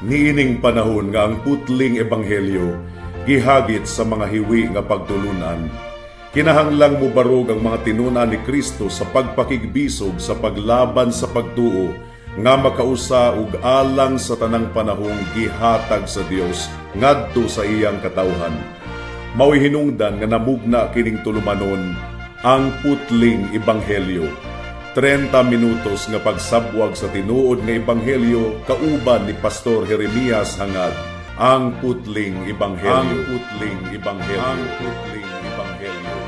Niining panahon nga ang putling ebanghelyo gihagit sa mga hiwi nga pagtulunan. Kinahanglang mo barog ang mga tinunan ni Kristo sa pagpakigbisog sa paglaban sa pagtuo nga makausa ug alang sa tanang panahong gihatag sa Dios ngadto sa iyang katawhan. Mao'y hinungdan nga namugna kining tulumanon ang putling ebanghelyo. 30 minutos nga pagsabwag sa tinuod nga ebanghelyo kauban ni Pastor Jeremias hangad ang putling ebanghelyo. Ang putling ebanghelyo. Ang putling ebanghelyo.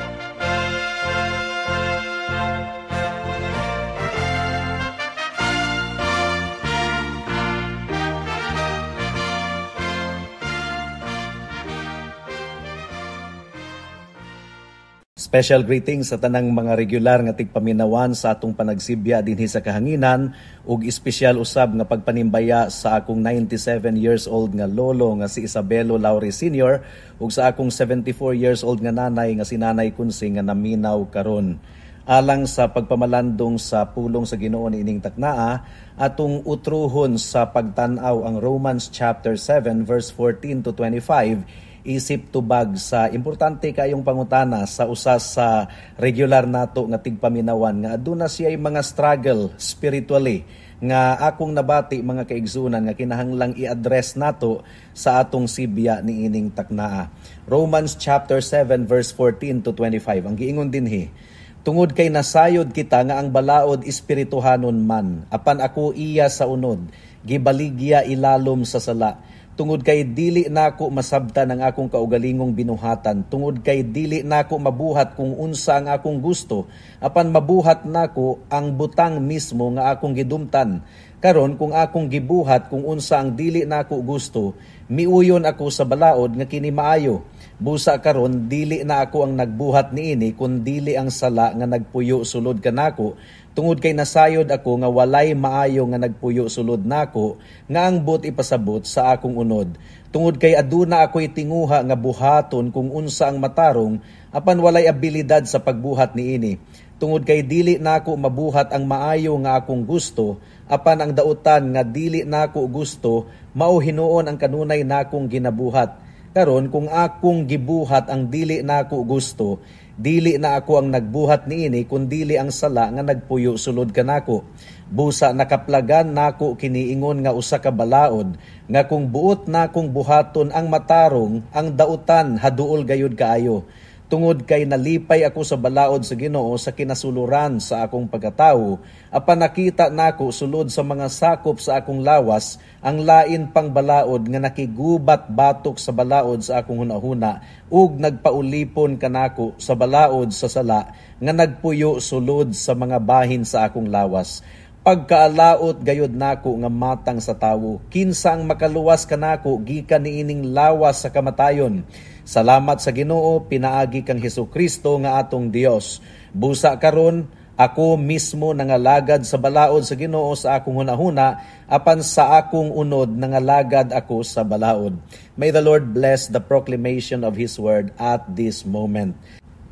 Special greetings sa tanang mga regular nga tigpaminawan sa atong panagsibya dinhi sa kahanginan ug espesyal usab nga pagpanimbaya sa akong 97 years old nga lolo nga si Isabelo Lauri Sr. ug sa akong 74 years old nga nanay nga si Nanay Kunsing nga naminaw karon. Alang sa pagpamalandong sa pulong sa Ginoo niining taknaa, atong utruhon sa pagtan-aw ang Romans chapter 7 verse 14 to 25. Isip tubag sa importante kayong pangutana sa usas sa regular nato nga tigpaminawan nga aduna siya ay mga struggle spiritually nga akong nabati mga kaigsunan nga kinahanglang i-address nato sa atong sibya niining taknaa. Romans chapter 7 verse 14 to 25 ang giingon dinhi. Tungod kay nasayod kita nga ang balaod espirituhanon man, apan ako iya sa unod, gibaligya ilalom sa sala. Tungod kay dili nako masabtan ang akong kaugalingong binuhatan, tungod kay dili nako mabuhat kung unsa ang akong gusto, apan mabuhat nako ang butang mismo nga akong gidumtan. Karon kung akong gibuhat kung unsa ang dili nako gusto, miuyon ako sa balaod nga kini maayo. Busa karon dili na ako ang nagbuhat niini kundi ang sala nga nagpuyo sulod kanako. Tungod kay nasayod ako nga walay maayo nga nagpuyo sulod nako nga ang but ipasabot sa akong unod. Tungod kay aduna ako'y tinguha nga buhaton kung unsa ang matarong apan walay abilidad sa pagbuhat niini. Tungod kay dili nako mabuhat ang maayo nga akong gusto apan ang dautan nga dili nako gusto mao hinuon ang kanunay nakong ginabuhat. Karon kung akong gibuhat ang dili nako gusto, dili na ako ang nagbuhat niini kundi ang sala nga nagpuyo sulod kanako. Busa nakaplagan nako kiniingon nga usa ka balaod nga kung buot nakong buhaton ang matarong, ang dautan haduol gayud kaayo. Tungod kay nalipay ako sa balaod sa Ginoo sa kinasuluran sa akong pagkatawo, apan nakita nako sulod sa mga sakop sa akong lawas ang lain pang balaod nga nakigubat batok sa balaod sa akong hunahuna ug nagpaulipon kanako sa balaod sa sala nga nagpuyo sulod sa mga bahin sa akong lawas. Pagkaalaot gayud nako nga matang sa tawo, kinsa ang makaluwas kanako gikan niining lawas sa kamatayon. Salamat sa Ginoo pinaagi kang Hesukristo nga atong Dios. Busa karon ako mismo nangalagad sa balaod sa Ginoo sa akong hunahuna apan sa akong unod nangalagad ako sa balaod. May the Lord bless the proclamation of His word at this moment.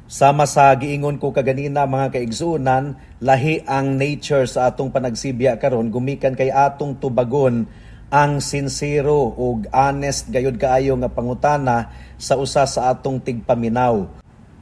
Sama sa giingon ko kaganina mga kaigsuunan, lahi ang nature sa atong panagsibya karon gumikan kay atong tubagon ang sincero ug honest gayud kaayo nga pangutana sa usa sa atong tigpaminaw.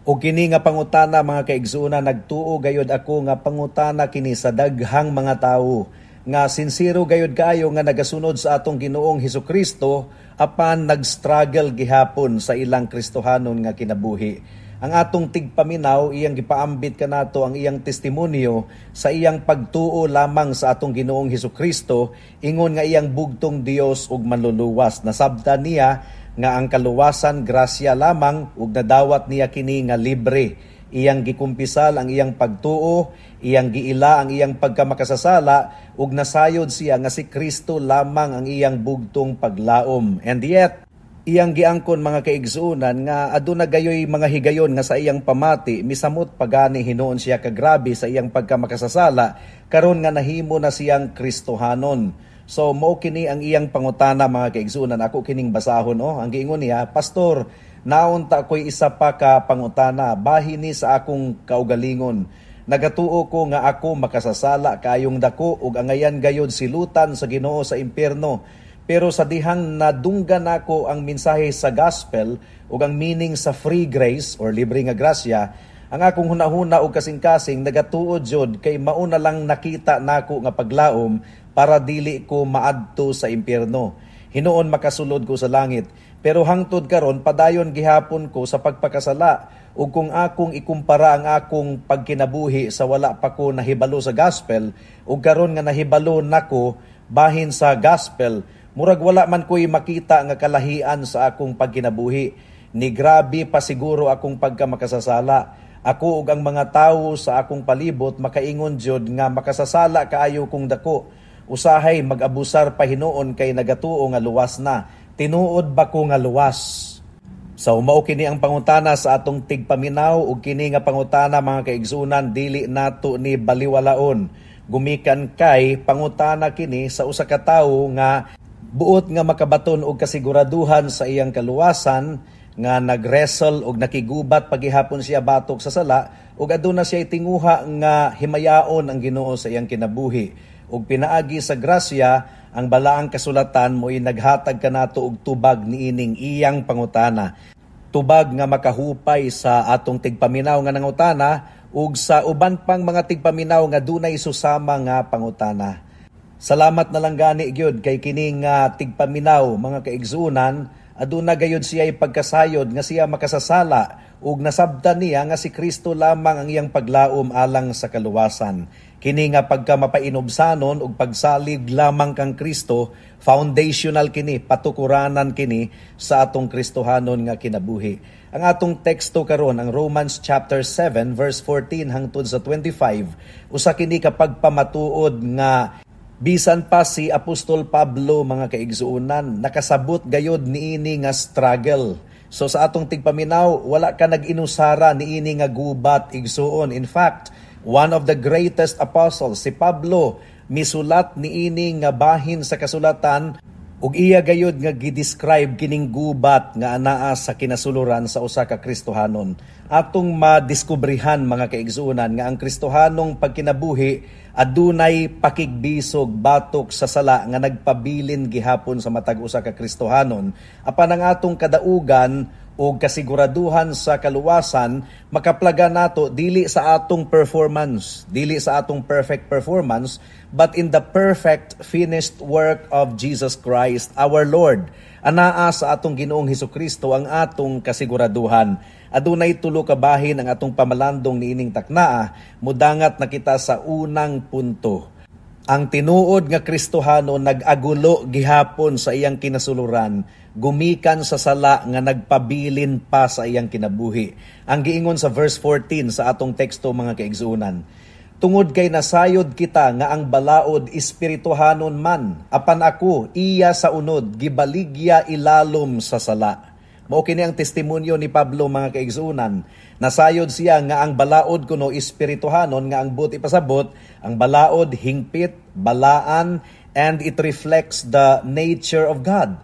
O kini nga pangutana mga kaigsuunan nagtuo gayud ako nga pangutana kini sa daghang mga tawo nga sincero gayud kaayo nga nagasunod sa atong Ginoong Hesukristo apan nagstruggle gihapon sa ilang Kristohanon nga kinabuhi. Ang atong tigpaminaw, iyang gipaambit kanato ang iyang testimonyo sa iyang pagtuo lamang sa atong Ginoong Hesukristo, ingon nga iyang bugtong Dios ug manluluwas. Nasabtan niya nga ang kaluwasan grasya lamang ug nadawat niya kini nga libre. Iyang gikumpisal ang iyang pagtuo, iyang giila ang iyang pagkamakasasala ug nasayod siya nga si Kristo lamang ang iyang bugtong paglaom. And yet, iyang giangkon mga kaigsuunan nga aduna gayoy mga higayon nga sa iyang pamati misamot pagani hinuon siya kagrabe sa iyang pagkamakasasala karon nga nahimo na siyang Kristohanon. So mao kini ang iyang pangutana mga kaigsuunan. Ako kining basahon ang giingon niya, Pastor, naunta ko'y isa pa ka pangutana bahin ni sa akong kaugalingon. Nagatuo ko nga ako makasasala kayong dako ug angayan gayod silutan sa Ginoo sa impierno. Pero sa dihang nadunggan nako ang mensahe sa gospel ug ang meaning sa free grace or libre nga grasya, ang akong hunahuna og kasing-kasing nagatuod jud kay mauna lang nakita nako nga paglaom para dili ko maadto sa impyerno. Hinuon makasulod ko sa langit. Pero hangtod karon padayon gihapon ko sa pagpakasala ug kung akong ikumpara ang akong pagkinabuhi sa wala pa ko nahibalo sa gospel ug karon nga nahibalo nako bahin sa gospel, murag wala man ko'y makita nga kalahian sa akong pagkinabuhi. Ni grabe pa siguro akong pagkamakasasala. Ako ug ang mga tawo sa akong palibot makaingon jud nga makasasala kaayo kung dako. Usahay mag-abusar pa hinuon kay nagatuo nga luwas na. Tinuod ba ko nga luwas? Sa umao kini ang pangutana sa atong tigpaminaw ug kini nga pangutana mga kaigsunan dili nato ni baliwalaon. Gumikan kay pangutana kini sa usa ka tawo nga buot nga makabaton og kasiguraduhan sa iyang kaluwasan nga nag-wrestle og nakigubat paghihapon siya batok sa sala ug aduna siya tinguha nga himayaon ang Ginoo sa iyang kinabuhi. Ug pinaagi sa grasya ang balaang kasulatan mo'y naghatag kanato og tubag niining iyang pangutana. Tubag nga makahupay sa atong tigpaminaw nga nangutana ug sa uban pang mga tigpaminaw nga dunay susama nga pangutana. Salamat na lang gani gyud kay kining tigpaminaw mga kaigsunan, aduna gayud siya pagkasayod nga siya makasasala ug nasabtan niya nga si Kristo lamang ang iyang paglaom alang sa kaluwasan. Kini nga pagka mapainobsanon ug pagsalig lamang kang Kristo, foundational kini, patukuranan kini sa atong Kristohanon nga kinabuhi. Ang atong teksto karon ang Romans chapter 7 verse 14 hangtod sa 25, usa kini kapag pamatuod nga bisan pa si Apostol Pablo mga kaigsuonan nakasabot gayod niini nga struggle. So sa atong tigpaminaw wala ka nag-inusara niini nga gubat igsuon. In fact, one of the greatest apostles, si Pablo, misulat niini nga bahin sa kasulatan ug iya gayud nga gidescribe kining gubat nga anaa sa kinasuluran sa usa ka Kristohanon. Atong madiskubrihan mga kaigsuonan nga ang Kristohanong pagkinabuhi adunay pakigbisog batok sa sala nga nagpabilin gihapon sa matag usa ka Kristohanon. Apan ang atong kadaugan o kasiguraduhan sa kaluwasan makaplaga nato dili sa atong performance, dili sa atong perfect performance, but in the perfect finished work of Jesus Christ our Lord. Anaa sa atong Ginoong Hesukristo ang atong kasiguraduhan. Adunay tulo ka bahin ang atong pamalandong niining taknaa, mudangat na kita sa unang punto. Ang tinuod nga Kristohano nag-agulo gihapon sa iyang kinasuluran, gumikan sa sala nga nagpabilin pa sa iyang kinabuhi. Ang giingon sa verse 14 sa atong teksto mga kaigsuunan, tungod kay nasayod kita nga ang balaod espirituhanon man, apan ako iya sa unod gibaligya ilalom sa sala. Mao kini ang testimonyo ni Pablo mga kaigsuunan. Nasayod siya nga ang balaod kuno espirituhanon nga ang buti pasabot, ang balaod hingpit, balaan, and it reflects the nature of God.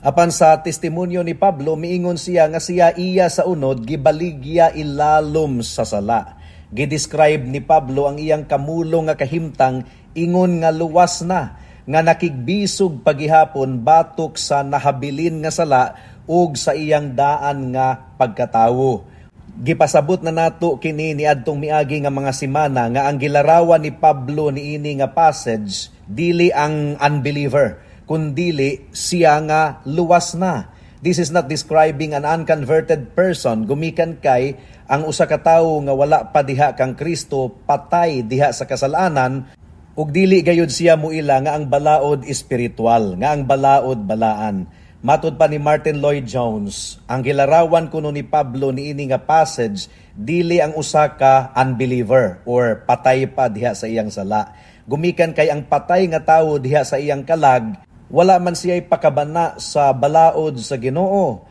Apan sa testimonyo ni Pablo miingon siya nga siya iya sa unod gibaligya ilalom sa sala. Gidescribe ni Pablo ang iyang kamulong nga kahimtang ingon nga luwas na nga nakigbisog paghihapon batok sa nahabilin nga sala ug sa iyang daan nga pagkatawo. Gipasabot na nato kini niadtong miagi nga mga semana nga ang gilarawan ni Pablo niini nga passage dili ang unbeliever kundili siya nga luwas na. This is not describing an unconverted person. Gumikan kay ang usa ka tawo nga wala pa diha kang Kristo, patay diha sa kasalanan, ug dili gayud siya muila nga ang balaod espiritual, nga ang balaod balaan. Matud pa ni Martin Lloyd-Jones, ang gilarawan kuno ni Pablo niini nga passage dili ang usa ka unbeliever or patay pa diha sa iyang sala. Gumikan kay ang patay nga tawo diha sa iyang kalag, wala man siya pakabana sa balaod sa Ginoo.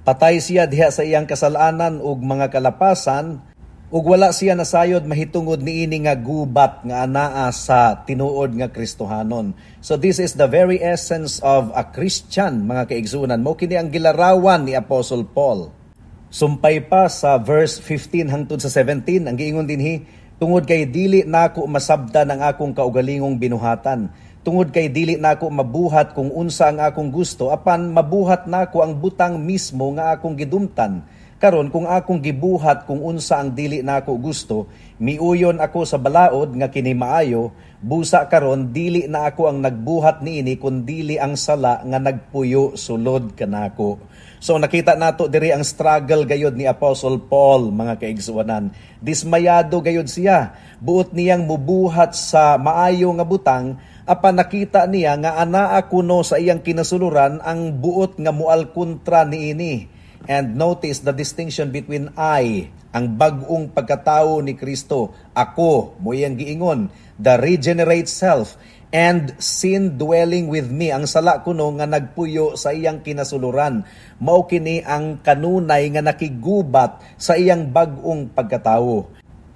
Patay siya diha sa iyang kasalanan ug mga kalapasan, ug wala siya nasayod mahitungod niini nga gubat nga anaa sa tinuod nga Kristohanon. So this is the very essence of a Christian mga kaigsunan. Mao kini ang gilarawan ni Apostle Paul. Sumpay pa sa verse 15 hangtod sa 17 ang giingon dinhi, tungod kay dili nako masabtan ang akong kaugalingong binuhatan. tungod kay dili na ako mabuhat kung unsa ang akong gusto, apan mabuhat na ako ang butang mismo nga akong gidumtan. Karon kung akong gibuhat kung unsa ang dili na ako gusto, miuyon ako sa balaod nga kini maayo, busa karon dili na ako ang nagbuhat niini kun dili ang sala nga nagpuyo sulod kanako. So nakita nato diri ang struggle gayod ni Apostle Paul, mga kaigsuwanan. Dismayado gayod siya, buot niyang mubuhat sa maayo nga butang, apan nakita niya nga anaa kuno sa iyang kinasuluran ang buot nga mual kontra niini. And notice the distinction between I, ang bag-ong pagkatao ni Kristo, ako, mo iyang giingon, the regenerate self, and sin dwelling with me, ang sala kuno nga nagpuyo sa iyang kinasuluran. Mao kini ang kanunay nga nakigubat sa iyang bag-ong pagkatao.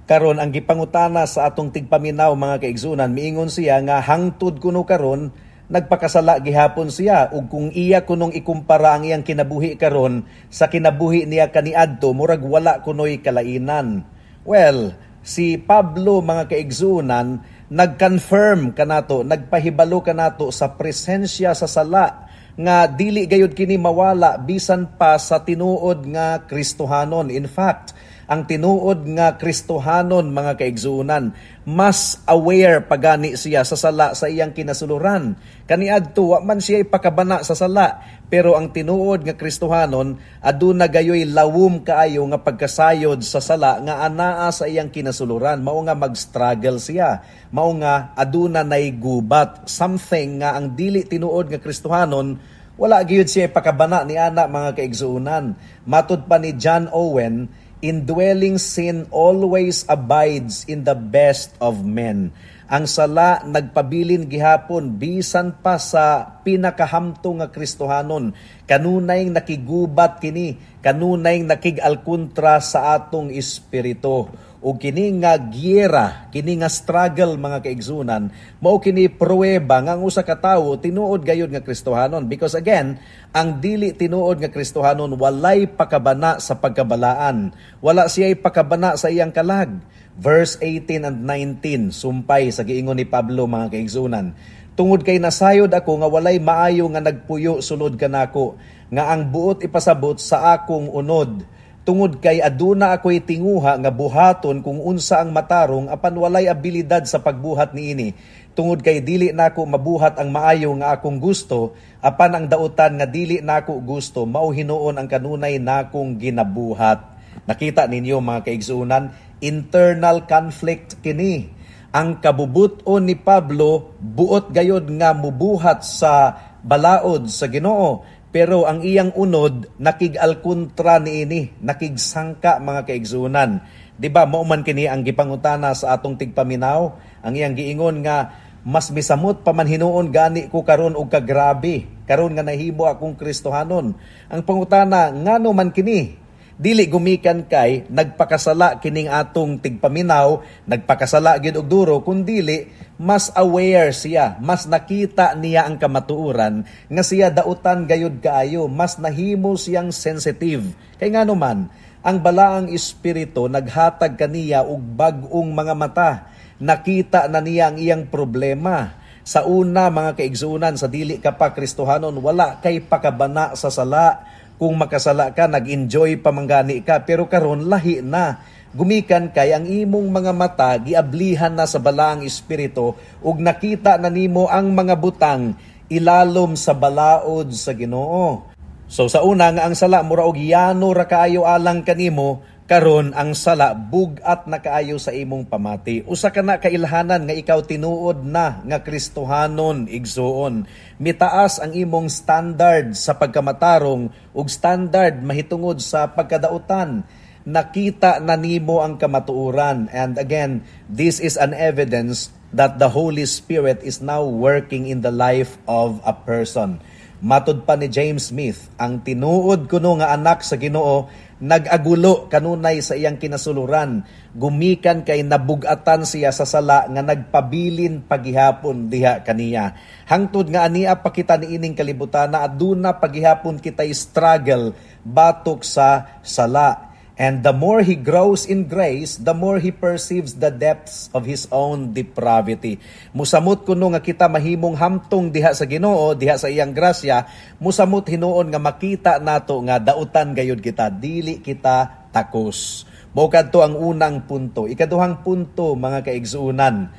Karon ang gipangutana sa atong tigpaminaw, mga kaigsunan, miingon siya nga hangtod kuno karon nagpakasala gihapon siya, ug kung iya kunong ikumpara ang iyang kinabuhi karon sa kinabuhi niya kaniadto, murag wala kunoy kalainan. Well, si Pablo, mga kaigsunan, nag-confirm kanato, nagpahibalo kanato sa presensya sa sala nga dili gayud kini mawala bisan pa sa tinuod nga Kristohanon. In fact, ang tinuod nga Kristohanon, mga kaigsunan, mas aware pagani siya sa sala sa iyang kinasuluran. Kaniadto wa man siya ipakabana sa sala, pero ang tinuod nga Kristohanon aduna gayoy lawom kaayo nga pagkasayod sa sala nga anaa sa iyang kinasuluran. Mao nga mag-struggle siya, mao nga aduna nay gubat, something nga ang dili tinuod nga Kristohanon wala gyud siya ipakabana ni ana, mga kaigsunan. Matud pa ni John Owen, indwelling sin always abides in the best of men. Ang sala nagpabilin gihapon bisan pa sa pinakahamtong nga Kristohanon. Kanunay nakigubat kini, kanunay nakig-alkontra sa atong espiritu. O kini nga giyera, kini nga struggle, mga kaigsunan, mao kini pruweba nga ang usa ka tawo tinuod gayud nga Kristohanon. Because again, ang dili tinuod nga Kristohanon walay pakabana sa pagkabalaan. Wala siya'y pakabana sa iyang kalag. Verse 18 and 19, sumpay sa giingon ni Pablo, mga kaigsunan. Tungod kay nasayod ako nga walay maayo nga nagpuyo sulod kanako, nga ang buot ipasabot sa akong unod. Tungod kay aduna ako'y tinguha nga buhaton kung unsa ang matarong apan walay abilidad sa pagbuhat niini. Tungod kay dili nako mabuhat ang maayo nga akong gusto, apan ang dautan nga dili nako gusto, mao hinuon ang kanunay nakong ginabuhat. Nakita ninyo, mga kaigsunan, internal conflict kini. Ang kabubuton ni Pablo buot gayod nga mubuhat sa balaod sa Ginoo, pero ang iyang unod nakig-alkontra niini, nakigsangka, mga kaigsunan. Diba, mao man kini ang gipangutana sa atong tigpaminaw, ang iyang giingon nga mas misamot pa man hinuon gani ko karon og kagrabe, karon nga nahimo akong Kristohanon. Ang pangutana, ngano man kini? Dili gumikan kay nagpakasala kining atong tigpaminaw, nagpakasala gyud og duro, kundili mas aware siya, mas nakita niya ang kamatuoran nga siya dautan gayud kaayo, mas nahimo siyang sensitive. Kay ngano man, ang balaang espiritu naghatag kaniya og bag-ong mga mata. Nakita na niya ang iyang problema. Sa una, mga kaigsunan, sa dili ka pa Kristohanon, wala kay pakabana sa sala. Kung makasala ka, nag-enjoy pamanggani ka, pero karon lahi na. Gumikan kay ang imong mga mata giablihan na sa balaang espiritu ug nakita na nimo ang mga butang ilalom sa balaod sa Ginoo. So sa una nga ang sala mura og yano ra kaayo alang kanimo, karon ang sala bugat na kaayo sa imong pamati. Usa ka na kailhanan nga ikaw tinuod na nga Kristohanon, igsuon. Mitaas ang imong standard sa pagkamatarong ug standard mahitungod sa pagkadautan. Nakita na nimo ang kamatuoran. And again, this is an evidence that the Holy Spirit is now working in the life of a person. Matud pa ni James Smith, ang tinuod kuno nga anak sa Ginoo nag-agulo kanunay sa iyang kinasuluran, gumikan kay nabugatan siya sa sala nga nagpabilin pagihapon diha kaniya. Hangtod nga ania pa kita niining kalibutan na aduna pagihapon kitay struggle batok sa sala. And the more he grows in grace, the more he perceives the depths of his own depravity. Musamot kuno nga kita mahimong hamtong diha sa Ginoo, diha sa iyang grasya, musamot hinuon nga makita nato nga dautan gayud kita, dili kita takos. Bukad to ang unang punto. Ikaduhang punto, mga kaigsuunan,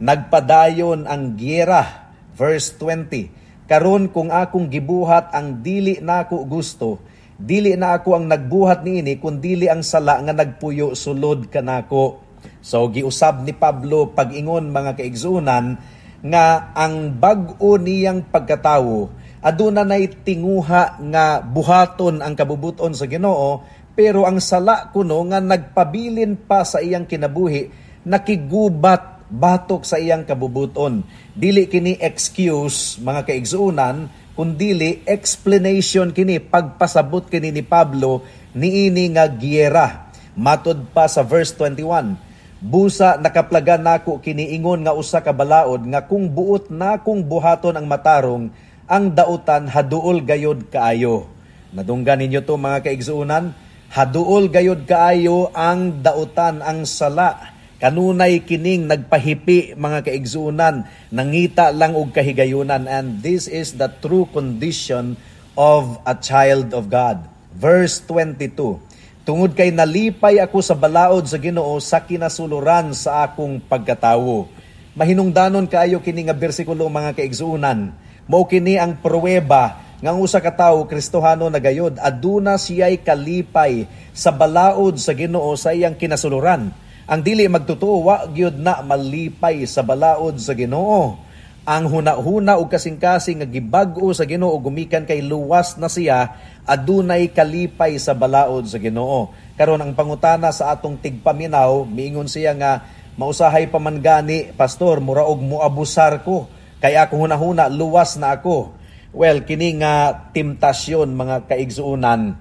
nagpadayon ang giyera. Verse 20, karon kung akong gibuhat ang dili nako gusto, dili na ako ang nagbuhat niini, kundili ang sala nga nagpuyo sulod kanako. So giusab ni Pablo pag-ingon, mga kaigsuunan, nga ang bag-o niyang pagkatawo aduna nay tinguha nga buhaton ang kabubuton sa Ginoo, pero ang sala kuno nga nagpabilin pa sa iyang kinabuhi, nakigubat batok sa iyang kabubuton. Dili kini excuse, mga kaigsuunan, kundili explanation kini, pagpasabot kini ni Pablo niini nga giyera. Matod pa sa verse 21, busa nakaplagan nako kini ingon nga usa ka balaod nga kung buot na kung buhaton ang matarong, ang dautan haduol gayod kaayo. Nadunggan ninyo to, mga kaigsuunan, haduol gayod kaayo ang dautan, ang sala. Kanunay kining nagpahipi, mga kaigsuunan, nangita lang og kahigayunan, and this is the true condition of a child of God. Verse 22, tungod kay nalipay ako sa balaod sa Ginoo sa kinasuluran sa akong pagkatawo. Mahinungdanon kaayo kini nga bersikulo, mga kaigsuunan. Mao kini ang pruweba nga usa ka tawo Kristohano na gayod, aduna siya'y kalipay sa balaod sa Ginoo sa iyang kinasuluran. Ang dili magtotoo, wa gyud na malipay sa balaod sa Ginoo. Ang huna-huna ug kasing-kasing nga gibag-o sa Ginoo, gumikan kay luwas na siya, adunay kalipay sa balaod sa Ginoo. Karon ang pangutana sa atong tigpaminaw, miingon siya nga mausahay pa man gani, pastor, mura og moabusar ko, kay ako huna-huna luwas na ako. Well, kini nga temptasyon, mga kaigsuunan,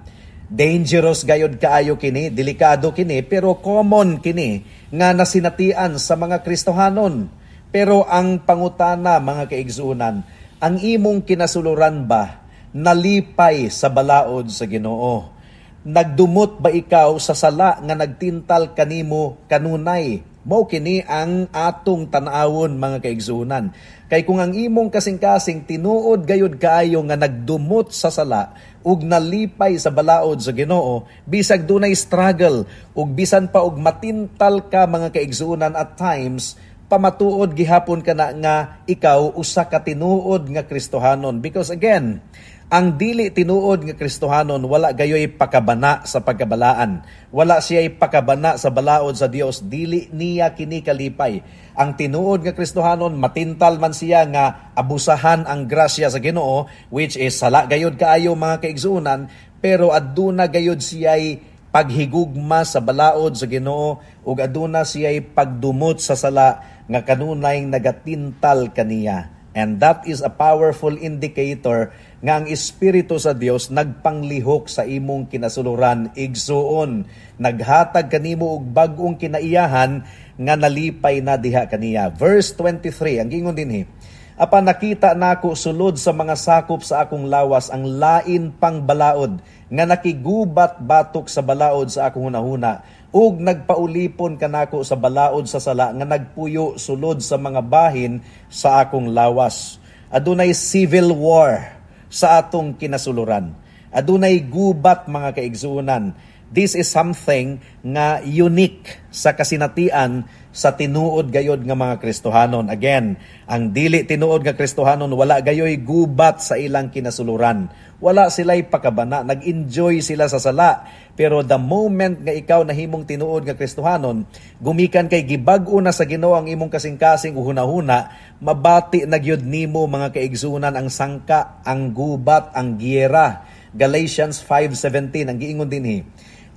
dangerous gayod kaayo kini, delikado kini, pero common kini nga nasinatian sa mga Kristohanon. Pero ang pangutana, mga kaigsuunan, ang imong kinasuluran ba nalipay sa balaod sa Ginoo? Nagdumot ba ikaw sa sala nga nagtintal kanimo kanunay? Mao kini ang atong tan-awon, mga kaigsuunan. Kay kung ang imong kasing-kasing tinuod gayud kaayo nga nagdumot sa sala ug nalipay sa balaod sa Ginoo, bisag dunay struggle ug bisan pa og matintal ka, mga kaigsuunan, at times pamatuod gihapon ka na nga ikaw usa ka tinuod nga Kristohanon. Because again, ang dili tinuod nga Kristohanon wala gayoy pakabana sa pagkabalaan. Wala siya'y pakabana sa balaod sa Dios, dili niya kini kalipay. Ang tinuod nga Kristohanon, matintal man siya nga abusahan ang grasya sa Ginoo, which is sala gayod kaayo, mga kaigsuunan, pero aduna gayod siya'y paghigugma sa balaod sa Ginoo ug aduna siya'y pagdumot sa sala nga kanunay nagatintal kaniya. And that is a powerful indicator nga ang Espiritu sa Dios nagpanglihok sa imong kinasuluran, igsuon, naghatag kanimo og bag-ong kinaiyahan nga nalipay na diha kaniya. Verse 23, ang gingon dinhi, apan nakita nako sulod sa mga sakop sa akong lawas ang lain pang balaod nga nakigubat batok sa balaod sa akong hunahuna, ug nagpaulipon kanako sa balaod sa sala nga nagpuyo sulod sa mga bahin sa akong lawas. Adunay civil war sa atong kinasuluran. Adunay gubat, mga kaigsuunan. This is something nga unique sa kasinatian sa tinuod gayod nga mga Kristohanon. Again, ang dili tinuod nga Kristohanon wala gayoy gubat sa ilang kinasuluran. Wala sila'y pakabana, nag-enjoy sila sa sala. Pero the moment nga ikaw nahimong tinuod nga Kristohanon, gumikan kay gibag-o na sa Ginoo ang imong kasing-kasing uhuna-huna, mabati na gyud nimo, mga kaigsunan, ang sangka, ang gubat, ang giyera. Galatians 5:17 ang giingon dinhi.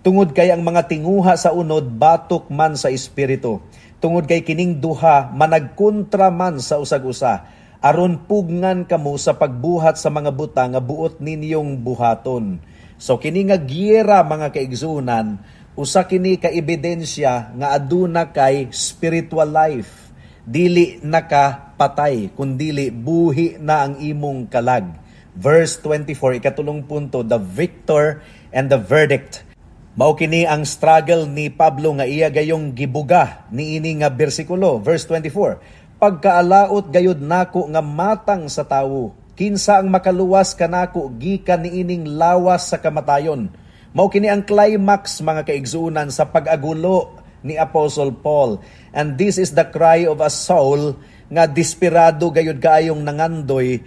Tungod kay ang mga tinguha sa unod batok man sa espiritu. Tungod kay kining duha managkontra man sa usag-usa. Aron pugngan kamo sa pagbuhat sa mga buta nga buot ninyong buhaton. So kini nga giyera, mga kaigsunan, usa kini ka ebidensya nga aduna kay spiritual life. Dili nakapatay, kundili buhi na ang imong kalag. Verse 24, ikatulong punto, the victor and the verdict. Mao kini ang struggle ni Pablo nga iya gayong gibuga niini nga bersikulo, verse 24. Pagkaalaot gayud nako nga matang sa tawo, kinsa ang makaluwas kanako gikan niining lawas sa kamatayon. Mao kini ang climax mga kaigsuunan sa pag-agulo ni Apostle Paul. And this is the cry of a soul nga desperado gayud kaayong nangandoy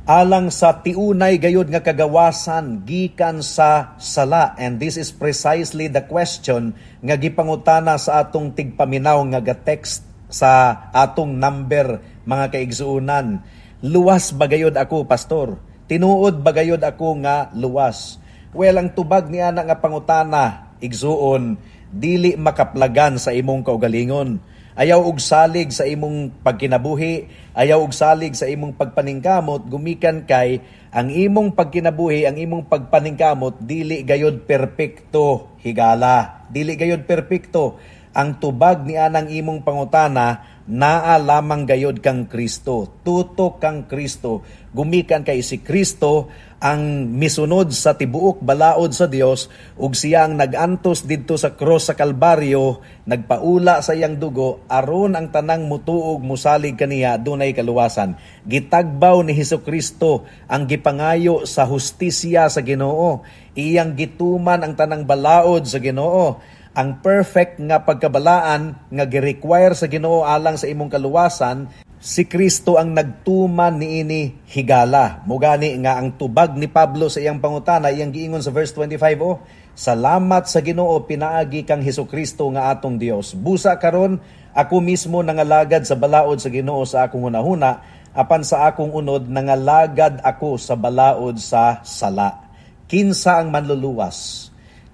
alang sa tiunay gayud nga kagawasan gikan sa sala. And this is precisely the question nga gipangutana sa atong tigpaminaw nga text sa atong number mga kaigsuunan. Luwas ba gayud ako, pastor? Tinuod ba gayud ako nga luwas? Well, ang tubag niya na nga pangutana, igsuon, dili makaplagan sa imong kaugalingon. Ayaw og salig sa imong pagkinabuhi, ayaw og salig sa imong pagpaningkamot, gumikan kay ang imong pagkinabuhi, ang imong pagpaningkamot, dili gayod perpekto, higala. Dili gayod perpekto. Ang tubag ni anang imong pangutana, naa lamang gayod kang Kristo. Tutok kang Kristo. Gumikan kay si Kristo ang misunod sa tibuok balaod sa Dios ug siya ang nagantos didto sa cross sa Kalbaryo, nagpaula sa iyang dugo aron ang tanang mutuog musalig kaniya dunay kaluwasan. Gitagbaw ni Hesukristo ang gipangayo sa hustisya sa Ginoo. Iyang gituman ang tanang balaod sa Ginoo. Ang perfect nga pagkabalaan nga gi-require sa Ginoo alang sa imong kaluwasan, si Kristo ang nagtuman niini higala. Mugani nga ang tubag ni Pablo sa iyang pangutana, iyang giingon sa verse 25, salamat sa Ginoo pinaagi kang Hesukristo nga atong Dios. Busa karon ako mismo nangalagad sa balaod sa Ginoo sa akong hunahuna, apan sa akong unod nangalagad ako sa balaod sa sala. Kinsa ang manluluwas?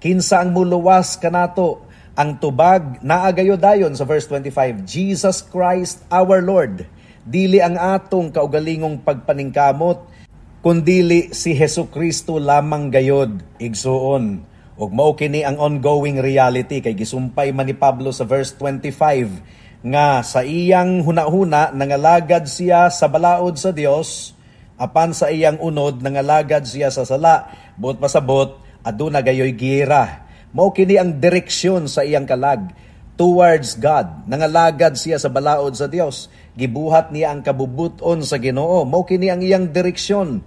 Kinsa ang muluwas kanato? Ang tubag naagayo dayon sa verse 25, Jesus Christ our Lord. Dili ang atong kaugalingong pagpaningkamot, kundili si Hesukristo lamang gayod, igsuon. Ug mao kini ang ongoing reality kay gisumpay man ni Pablo sa verse 25 nga sa iyang hunahuna nangalagad siya sa balaod sa Dios, apan sa iyang unod nangalagad siya sa sala. Buot pasabot aduna gayoy gira. Mao kini ang direksyon sa iyang kalag towards God. Nangalagad siya sa balaod sa Dios. Gibuhat niya ang kabubuton sa Ginoo. Mao kini ang iyang direksyon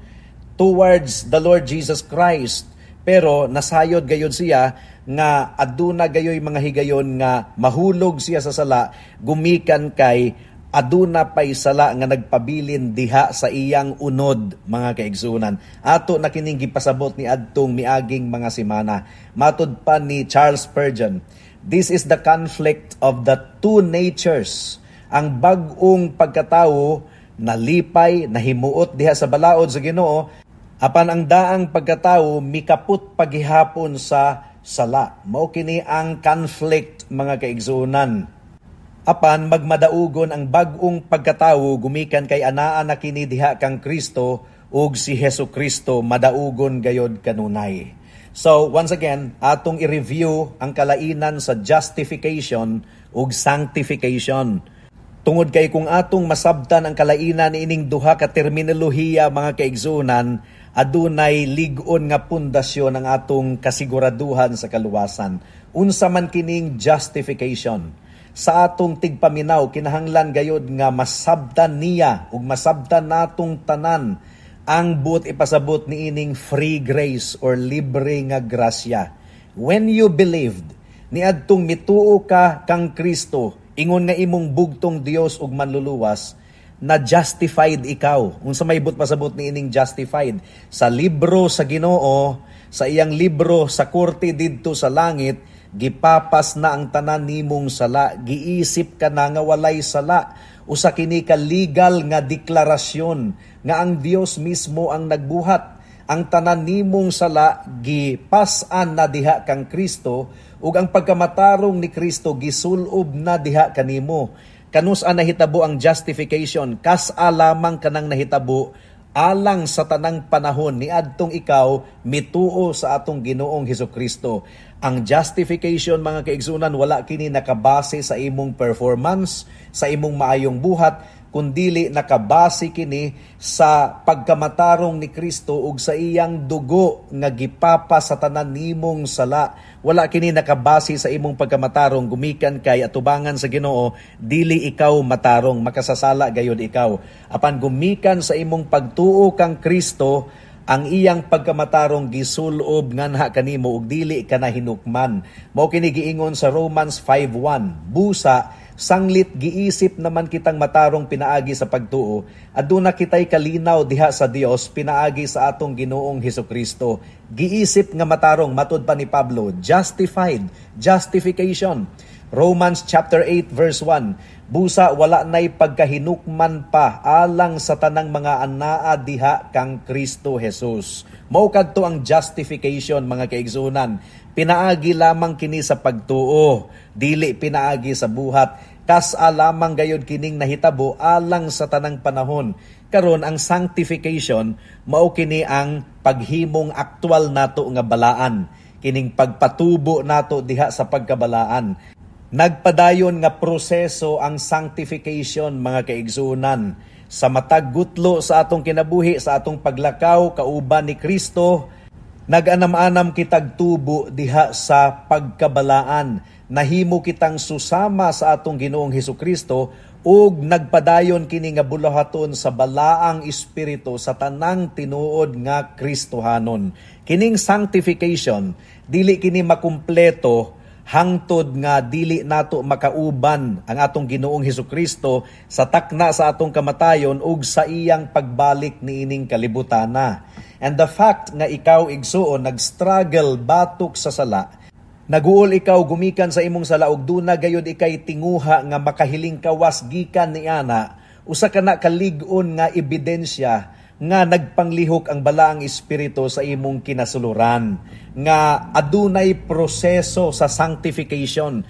towards the Lord Jesus Christ. Pero nasayod gayud siya nga aduna gayoy mga higayon nga mahulog siya sa sala, gumikan kay aduna pay sala nga nagpabilin diha sa iyang unod mga kaigsunan. Ato na kining gipasabot ni adtong miaging mga semana. Matud pa ni Charles Spurgeon, this is the conflict of the two natures. Ang bag-ong pagkatawo nalipay, nahimuot diha sa balaod sa Ginoo, apan ang daang pagkatawo mikaput paghihapon sa sala. Mao kini ang conflict mga kaigsunan. Apan magmadaugon ang bag-ong pagkatawo gumikan kay anaa na kini diha kang Kristo ug si Hesukristo madaugon gayod kanunay. So once again, atong i-review ang kalainan sa justification ug sanctification. Tungod kay kung atong masabtan ang kalainan ining duha ka terminolohiya mga kaigsunan, adunay lig-on nga pundasyon ang atong kasiguraduhan sa kaluwasan. Unsa man kining justification? Sa atong tigpaminaw, kinahanglan gayod nga masabtan niya ug masabtan natong tanan ang buot ipasabot ni ining free grace or libre nga grasya. When you believed, niadtong mituo ka kang Kristo, ingon nga imong bugtong Dios ug manluluwas, na justified ikaw. Unsa may but pasabot ni ining justified? Sa libro sa Ginoo, sa iyang libro sa korte didto sa langit, gipapas na ang tanan nimong sala, giisip ka na nga walay sala. Usa kini ka legal nga deklarasyon nga ang Dios mismo ang nagbuhat. Ang tanan nimong sala gipasan na diha kang Kristo ug ang pagkamatarong ni Kristo gisulob na diha kanimo. Kanus-a nahitabo ang justification? Kas-a lamang kanang nahitabo alang sa tanang panahon ni adtong ikaw mituo sa atong Ginoong Hesukristo. Ang justification mga kaigsunan wala kini nakabase sa imong performance, sa imong maayong buhat, kundili nakabase kini sa pagkamatarong ni Kristo ug sa iyang dugo nga gipapa sa tanan nimong sala. Wala kini nakabase sa imong pagkamatarong gumikan kay atubangan sa Ginoo, dili ikaw matarong, makasasala gayud ikaw. Apan gumikan sa imong pagtuo kang Kristo, ang iyang pagkamatarong gisulob nganha kanimo ug dili ka na hinukman. Mao kini giingon sa Romans 5:1. Busa sanglit giisip naman kitang matarong pinaagi sa pagtuo, aduna kitay kalinaw diha sa Dios pinaagi sa atong Ginoong Hesukristo. Giisip nga matarong, matud pa ni Pablo, justified, justification. Romans chapter 8 verse 1. Busa wala nay pagkahinukman pa alang sa tanang mga anaa diha kang Kristo Jesus. Mao kadto ang justification, mga kaigsunan. Pinaagi lamang kini sa pagtuo, dili pinaagi sa buhat. Kas-a lamang gayud kining nahitabo alang sa tanang panahon. Karon ang sanctification mao kini ang paghimong aktwal nato nga balaan, kining pagpatubo nato diha sa pagkabalaan. Nagpadayon nga proseso ang sanctification, mga kaigsunan. Sa matag gutlo sa atong kinabuhi, sa atong paglakaw kauban ni Kristo, nag-anam-anam kitag tubo diha sa pagkabalaan. Nahimo kitang susama sa atong Ginoong Hesukristo ug nagpadayon kini nga bulahaton sa balaang espiritu sa tanang tinuod nga Kristohanon. Kining sanctification dili kini makumpleto hangtod nga dili nato makauban ang atong Ginoong Hesukristo sa takna sa atong kamatayon ug sa iyang pagbalik niining kalibutana. And the fact nga ikaw igsuon nag-struggle batok sa sala, naguol ikaw gumikan sa imong sala ug duna gayud ikay tinguha nga makahiling kawas gikan niana, usa kana kalig-on nga ebidensya nga nagpanglihok ang balaang espiritu sa imong kinasuluran, nga adunay proseso sa sanctification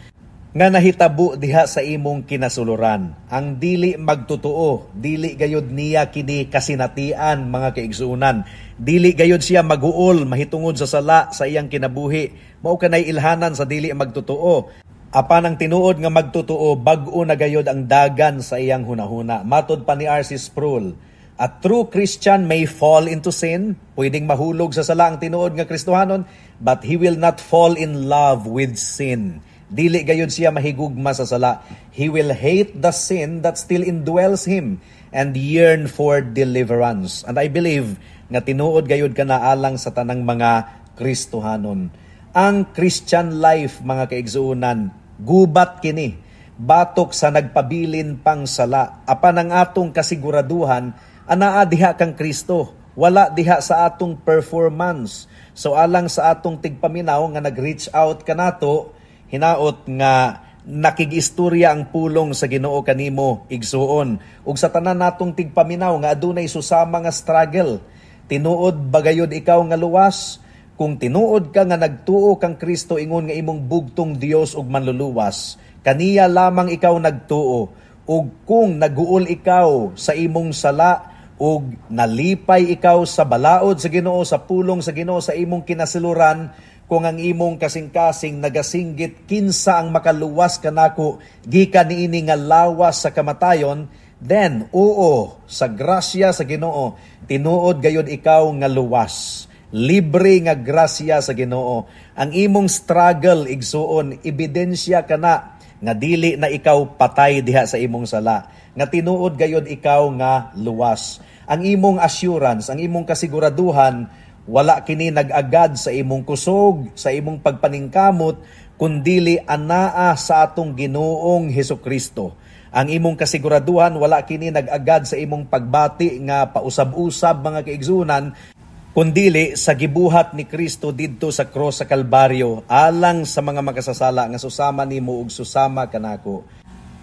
nga nahitabo diha sa imong kinasuluran. Ang dili magtutuo, dili gayud niya kini kasinatian, mga kaigsuunan. Dili gayud siya maguol mahitungod sa sala sa iyang kinabuhi. Mao kanay ilhanan sa dili magtutuo. Apan ang tinuod nga magtutuo, bag-o na gayud ang dagan sa iyang hunahuna. Matod pa ni R.C. Sproul, a true Christian may fall into sin, pwedeng mahulog sa sala ang tinuod nga Kristohanon, but he will not fall in love with sin. Dili gayud siya mahigugma sa sala. He will hate the sin that still indwells him and yearn for deliverance. And I believe nga tinuod gayud ka na alang sa tanang mga Kristohanon. Ang Christian life, mga kaigsuunan, gubat kini, batok sa nagpabilin pang sala. Apan ang atong kasiguraduhan, anaa diha kang Kristo, wala diha sa atong performance. So alang sa atong tigpaminaw nga nag-reach out kanato, hinaot nga nakig-istorya ang pulong sa Ginoo kanimo igsuon. Ug sa tanan natong tigpaminaw nga adunay susama nga struggle, tinuod bagayod ikaw nga luwas? Kung tinuod ka nga nagtuo kang Kristo ingon nga imong bugtong Dios ug manluluwas, kaniya lamang ikaw nagtuo. Ug kung naguol ikaw sa imong sala, ug nalipay ikaw sa balaod sa Ginoo, sa pulong sa Ginoo sa imong kinasiluran, kung ang imong kasing-kasing nagasinggit kinsa ang makaluwas kanako gikan niini nga lawas sa kamatayon, then oo, sa grasya sa Ginoo tinuod gayud ikaw nga luwas. Libre nga grasya sa Ginoo. Ang imong struggle igsuon, ebidensya kana nga dili na ikaw patay diha sa imong sala, nga tinuod gayud ikaw nga luwas. Ang imong assurance, ang imong kasiguraduhan, wala kini nag-agad sa imong kusog, sa imong pagpaningkamot, kundili anaa sa atong Ginoong Hesukristo. Ang imong kasiguraduhan, wala kini nag-agad sa imong pagbati nga pausab-usab, mga kaigsunan, kundili sa gibuhat ni Kristo didto sa cross sa Kalbaryo alang sa mga makasasala nga susama nimo ug susama kanako.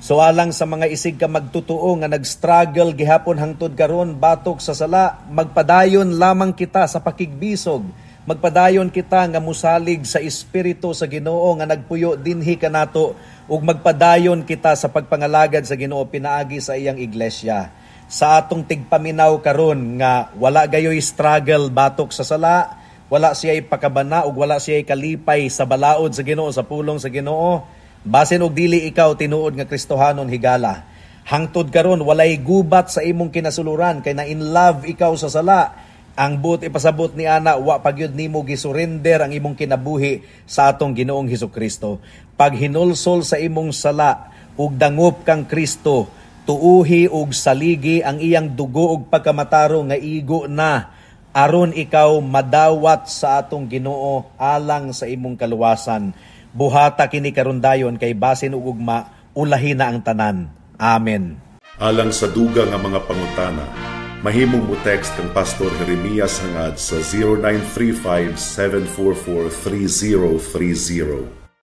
So alang sa mga isig ka magtutuo nga nag-struggle gihapon hangtod karon batok sa sala, magpadayon lamang kita sa pakigbisog. Magpadayon kita nga musalig sa espiritu sa Ginoo nga nagpuyo dinhi kanato ug magpadayon kita sa pagpangalagad sa Ginoo pinaagi sa iyang iglesia. Sa atong tigpaminaw karon nga wala gayoy struggle batok sa sala, wala siya'y pakabana ug wala siya'y kalipay sa balaod sa Ginoo, sa pulong sa Ginoo, basin og dili ikaw tinuod nga Kristohanon higala. Hangtod karon walay gubat sa imong kinasuluran kay na in love ikaw sa sala. Ang buot ipasabot ni ana wa pagyud nimo gisurrender ang imong kinabuhi sa atong Ginoong Hesukristo. Pag hinulsol sa imong sala ug dangop kang Kristo, tuuhi ug saligi ang iyang dugo ug pagkamataro nga igo na aron ikaw madawat sa atong Ginoo alang sa imong kaluwasan. Buhata kini karon dayon kay basin ug ugma ulahi na ang tanan. Amen. Alang sa duga nga mga pangutana, mahimong mo text kang Pastor Jeremias hangad sa 0935-744-3030.